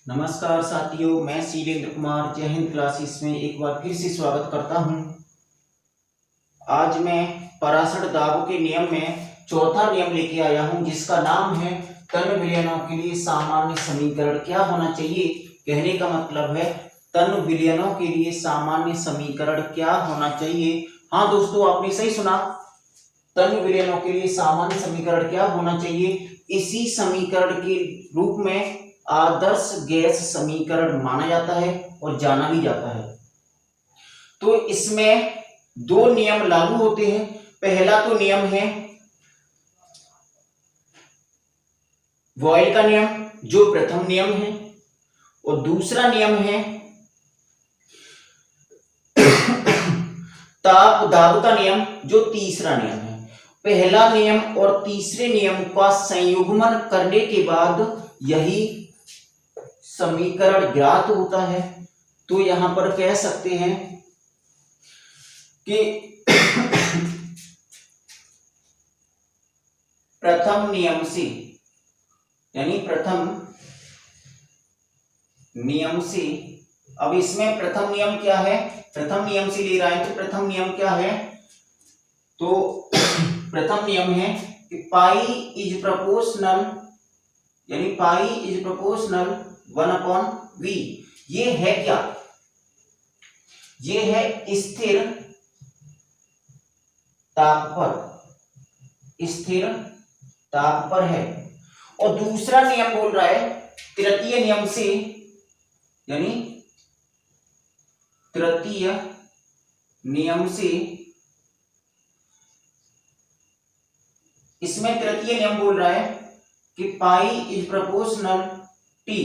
नमस्कार साथियों, मैं शीलेंद्र कुमार जय हिंद क्लासेस में एक बार फिर से स्वागत करता हूं। आज मैं पराशर दाब के नियम में चौथा नियम लेके आया हूं, जिसका नाम है तन विलयनों के लिए सामान्य समीकरण क्या होना चाहिए। कहने का मतलब है तन विलयनों के लिए सामान्य समीकरण क्या होना चाहिए। हाँ दोस्तों, आपने सही सुना, तन विलयनों के लिए सामान्य समीकरण क्या होना चाहिए। इसी समीकरण के रूप में आदर्श गैस समीकरण माना जाता है और जाना भी जाता है। तो इसमें दो नियम लागू होते हैं। पहला तो नियम है बॉयल का नियम, जो प्रथम नियम है, और दूसरा नियम है ताप दाब का नियम, जो तीसरा नियम है। पहला नियम और तीसरे नियम का संयुग्मन करने के बाद यही समीकरण ज्ञात होता है। तो यहां पर कह सकते हैं कि प्रथम नियम से, यानी प्रथम नियम से, अब इसमें प्रथम नियम क्या है, प्रथम नियम से ले रहा है। तो प्रथम नियम क्या है, तो प्रथम नियम है कि पाई इज प्रोपोर्शनल, यानी पाई इज प्रोपोर्शनल 1/v। ये है क्या, ये है स्थिर ताप पर, स्थिर ताप पर है। और दूसरा नियम बोल रहा है तृतीय नियम से, यानी तृतीय नियम से, इसमें तृतीय नियम बोल रहा है कि पाई इज प्रोपोर्शनल टी।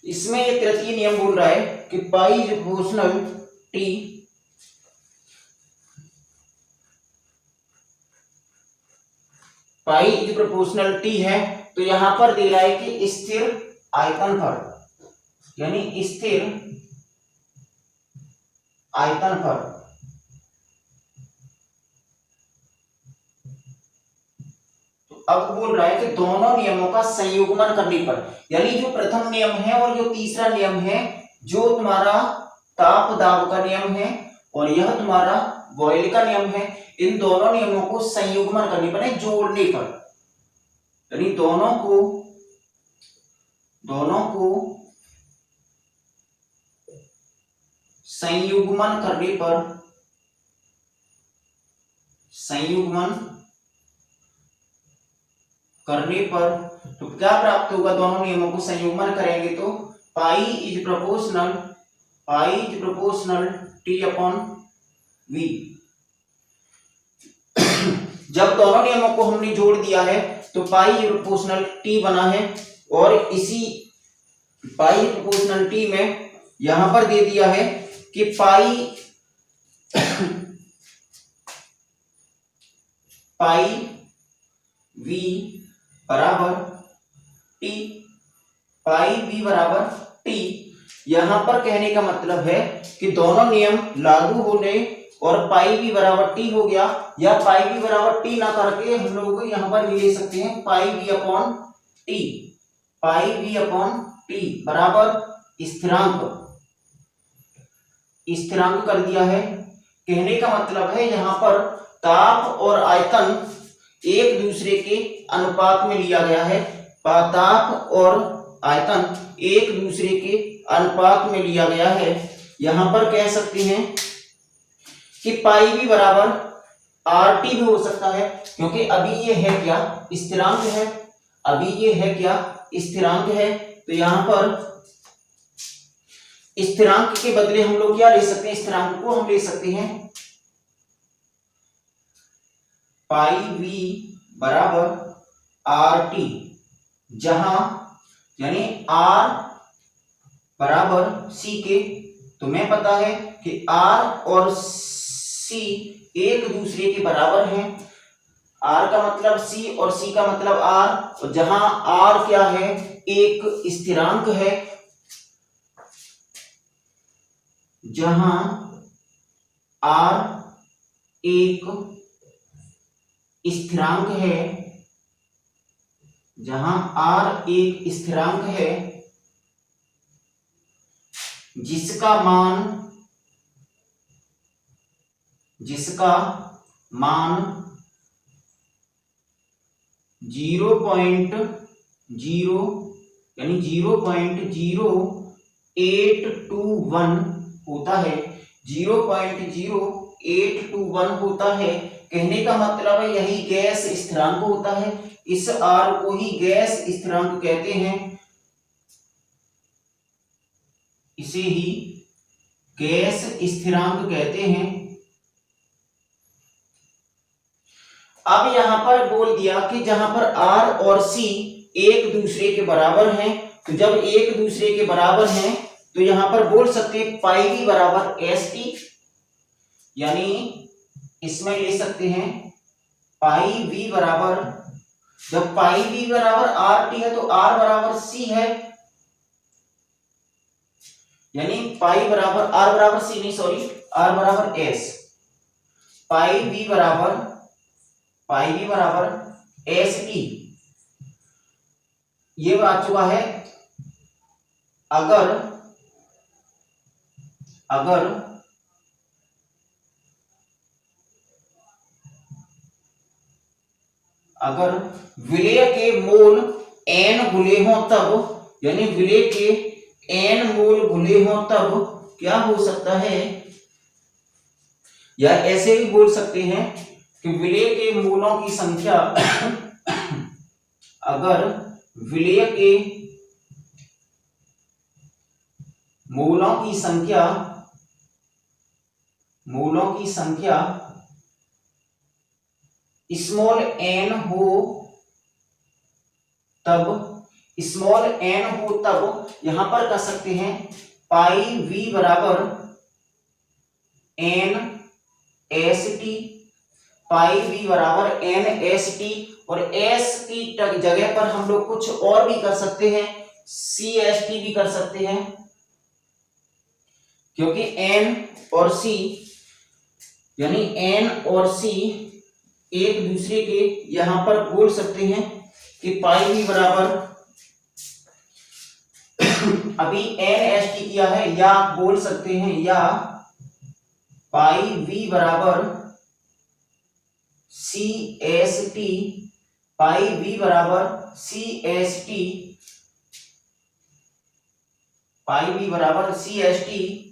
इसमें ये तृतीय नियम बोल रहा है कि पाई is proportional T, pi is proportional T है। तो यहां पर दे रहा है कि स्थिर आयतन पर, यानी स्थिर आयतन पर अब बोल रहा है कि दोनों नियमों का संयुग्मन करने पर, यानी जो प्रथम नियम है और जो तीसरा नियम है, जो तुम्हारा ताप दाब का नियम है और यह तुम्हारा बॉयल का नियम है, इन दोनों नियमों को संयुग्मन करने पर, जोड़ने पर, यानी दोनों को संयुग्मन करने पर, संयुग्मन करने पर तो क्या प्राप्त होगा। दोनों नियमों को संयुग्मन करेंगे तो P is proportional to upon V. जब दोनों नियमों को हमने जोड़ दिया है तो पाई प्रोपोर्शनल टी बना है, और इसी पाई प्रोपोर्शनल टी में यहां पर दे दिया है कि पाई वी बराबर टी, पाई वी बराबर टी। यहां पर कहने का मतलब है कि दोनों नियम लागू होने और पाई वी बराबर टी हो गया, या पाई वी बराबर टी ना करके हम लोग यहां पर ले सकते हैं P V upon T, P V upon T बराबर स्थिरांक, स्थिरांक कर दिया है। कहने का मतलब है यहां पर ताप और आयतन एक दूसरे के अनुपात में लिया गया है, ताप और आयतन एक दूसरे के अनुपात में लिया गया है। यहां पर कह सकते हैं कि पाई भी बराबर आर टी भी हो सकता है, क्योंकि अभी ये है क्या, स्थिरांक है, अभी ये है क्या, स्थिरांक है। तो यहां पर स्थिरांक के बदले हम लोग क्या ले सकते हैं, स्थिरांक को हम ले सकते हैं पाई वी बराबर आर टी, जहां यानी आर बराबर सी के। तुम्हें पता है कि आर और सी एक दूसरे के बराबर हैं। आर का मतलब सी और सी का मतलब आर, और जहां आर क्या है, एक स्थिरांक है, जहां आर एक स्थिरांक है, जहां R एक स्थिरांक है जिसका मान 0.0 यानी 0.0821 होता है, 0.0821 होता है। कहने का मतलब है यही गैस स्थिरांक होता है, इस R को ही गैस स्थिरांक कहते हैं, इसे ही गैस स्थिरांक कहते हैं। अब यहां पर बोल दिया कि जहां पर R और C एक दूसरे के बराबर हैं, तो जब एक दूसरे के बराबर हैं तो यहां पर बोल सकते हैं पाई v बराबर एस टी, यानी इसमें ले सकते हैं पाई v बराबर, जब पाई v बराबर आर टी है तो R बराबर C है, यानी पाई बराबर R बराबर C नहीं सॉरी R बराबर S, पाई v बराबर एस टी। ये आ चुका है अगर विलेय के मोल n गुले हों तब, यानी विलेय के n मोल गुले हों तब क्या हो सकता है, या ऐसे भी बोल सकते हैं कि विलेय के मोलों की संख्या अगर विलेय के मोलों की संख्या स्मॉल n हो तब, यहां पर कर सकते हैं पाई v बराबर n एस टी, पाई v बराबर n एस टी, और s की जगह पर हम लोग कुछ और भी कर सकते हैं, सी एस टी भी कर सकते हैं, क्योंकि n और c यानी n और c एक दूसरे के, यहां पर बोल सकते हैं कि पाई v बराबर अभी n एस टी किया है, या बोल सकते हैं या पाई v बराबर सी एस टी, पाई v बराबर सी एस टी, पाई v बराबर सी एस टी।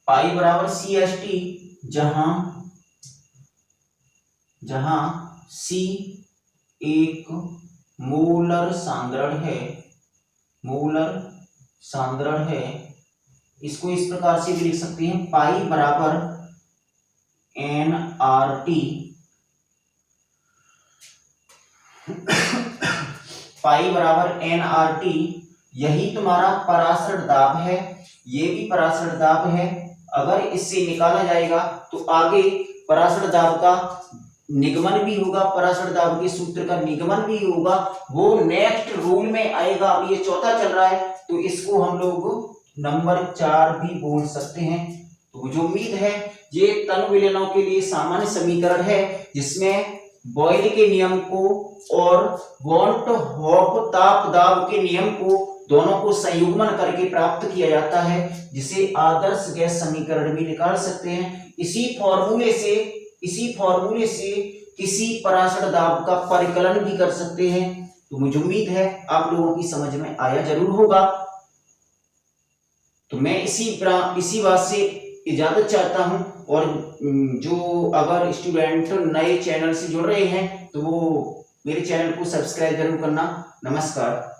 पाई बराबर सी एस टी, जहां सी एक मोलर सांद्रण है, इसको इस प्रकार से भी लिख सकते हैं पाई बराबर एन आर टी, पाई बराबर एन आर टी। यही तुम्हारा पराशर दाब है, ये भी पराशर दाब है। अगर इससे निकाला जाएगा तो आगे पराशर दाब का निगमन भी होगा, पराशर दाब के सूत्र का निगमन भी होगा, वो नेक्स्ट रूल में आएगा। अब ये चौथा चल रहा है तो इसको हम लोग नंबर 4 भी बोल सकते हैं। तो मुझे उम्मीद है ये तन विलयनों के लिए सामान्य समीकरण है, जिसमें बॉयल के नियम को और वॉन्ट हॉप ताप दाब के नियम को दोनों को संयुग्मन करके प्राप्त किया जाता है, जिसे आदर्श गैस समीकरण भी निकाल सकते हैं। इसी फॉर्मूले से किसी पराशर दाब का परिकलन भी कर सकते हैं। तो मुझे उम्मीद है आप लोगों की समझ में आया जरूर होगा। तो मैं इसी बात से इजाज़त चाहता हूं। और जो अगर स्टूडेंट नए चैनल से जुड़ रहे हैं तो वो मेरे चैनल को सब्सक्राइब जरूर करना। नमस्कार।